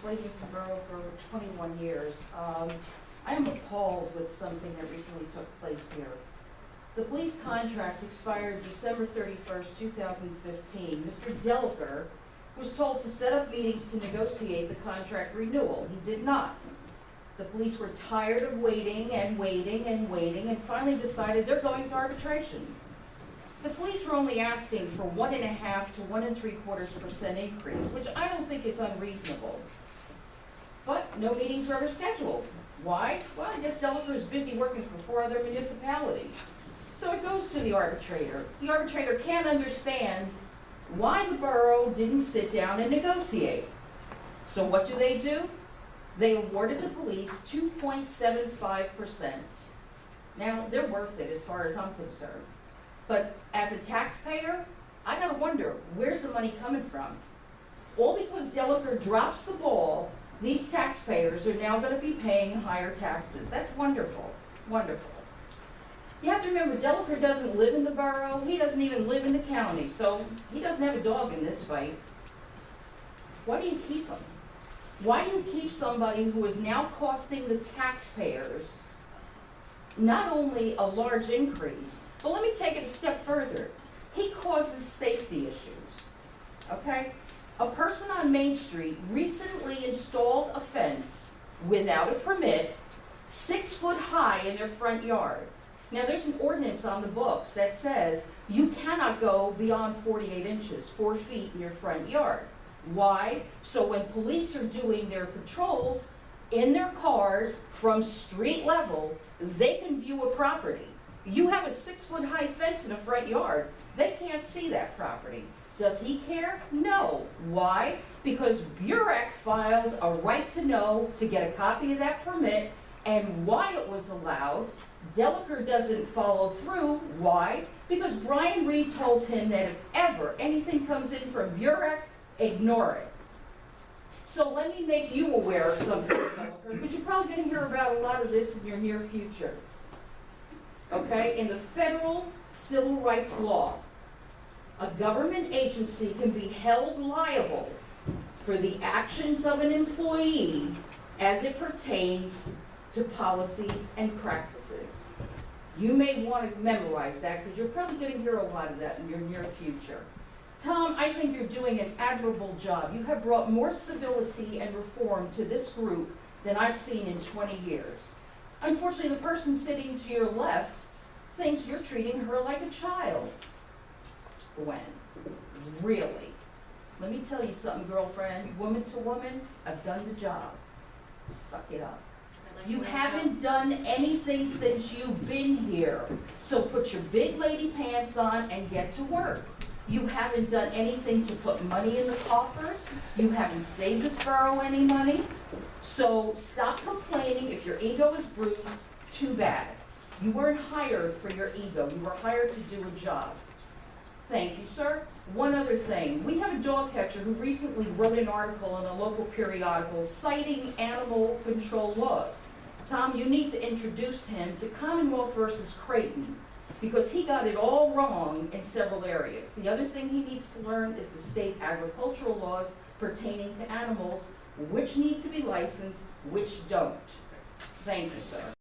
Slatington Borough for over 21 years. I am appalled with something that recently took place here. The police contract expired December 31st, 2015. Mr. Delaker was told to set up meetings to negotiate the contract renewal. He did not. The police were tired of waiting and waiting and waiting and finally decided they're going to arbitration. The police were only asking for 1.5% to 1 3/4% increase, which I don't think is unreasonable. But no meetings were ever scheduled. Why? Well, I guess Delaker is busy working for 4 other municipalities. So it goes to the arbitrator. The arbitrator can't understand why the borough didn't sit down and negotiate. So what do? They awarded the police 2.75%. Now, they're worth it as far as I'm concerned. But as a taxpayer, I gotta wonder, where's the money coming from? All because Delaker drops the ball, these taxpayers are now gonna be paying higher taxes. That's wonderful, wonderful. You have to remember, Delaker doesn't live in the borough, he doesn't even live in the county, so he doesn't have a dog in this fight. Why do you keep him? Why do you keep somebody who is now costing the taxpayers not only a large increase, but let me take it a step further. He causes safety issues, okay? A person on Main Street recently installed a fence without a permit, 6 foot high in their front yard. Now, there's an ordinance on the books that says you cannot go beyond 48 inches, 4 feet in your front yard. Why? So when police are doing their patrols in their cars from street level, they can view a property. You have a 6 foot high fence in a front yard, they can't see that property. Does he care? No. Why? Because Burek filed a right to know to get a copy of that permit, and why it was allowed, Delaker doesn't follow through. Why? Because Brian Reed told him that if ever anything comes in from Burek, ignore it. So let me make you aware of something, Delaker, because you're probably going to hear about a lot of this in your near future. Okay? In the federal civil rights law, a government agency can be held liable for the actions of an employee as it pertains to policies and practices. You may want to memorize that because you're probably going to hear a lot of that in your near future. Tom, I think you're doing an admirable job. You have brought more civility and reform to this group than I've seen in 20 years. Unfortunately, the person sitting to your left thinks you're treating her like a child. Gwen, really? Let me tell you something, girlfriend, woman to woman, I've done the job. Suck it up. You haven't done anything since you've been here. So put your big lady pants on and get to work. You haven't done anything to put money in the coffers. You haven't saved this borough any money. So stop complaining. If your ego is bruised, too bad. You weren't hired for your ego. You were hired to do a job. Thank you, sir. One other thing. We have a dog catcher who recently wrote an article in a local periodical citing animal control laws. Tom, you need to introduce him to Commonwealth versus Creighton because he got it all wrong in several areas. The other thing he needs to learn is the state agricultural laws pertaining to animals, which need to be licensed, which don't. Thank you, sir.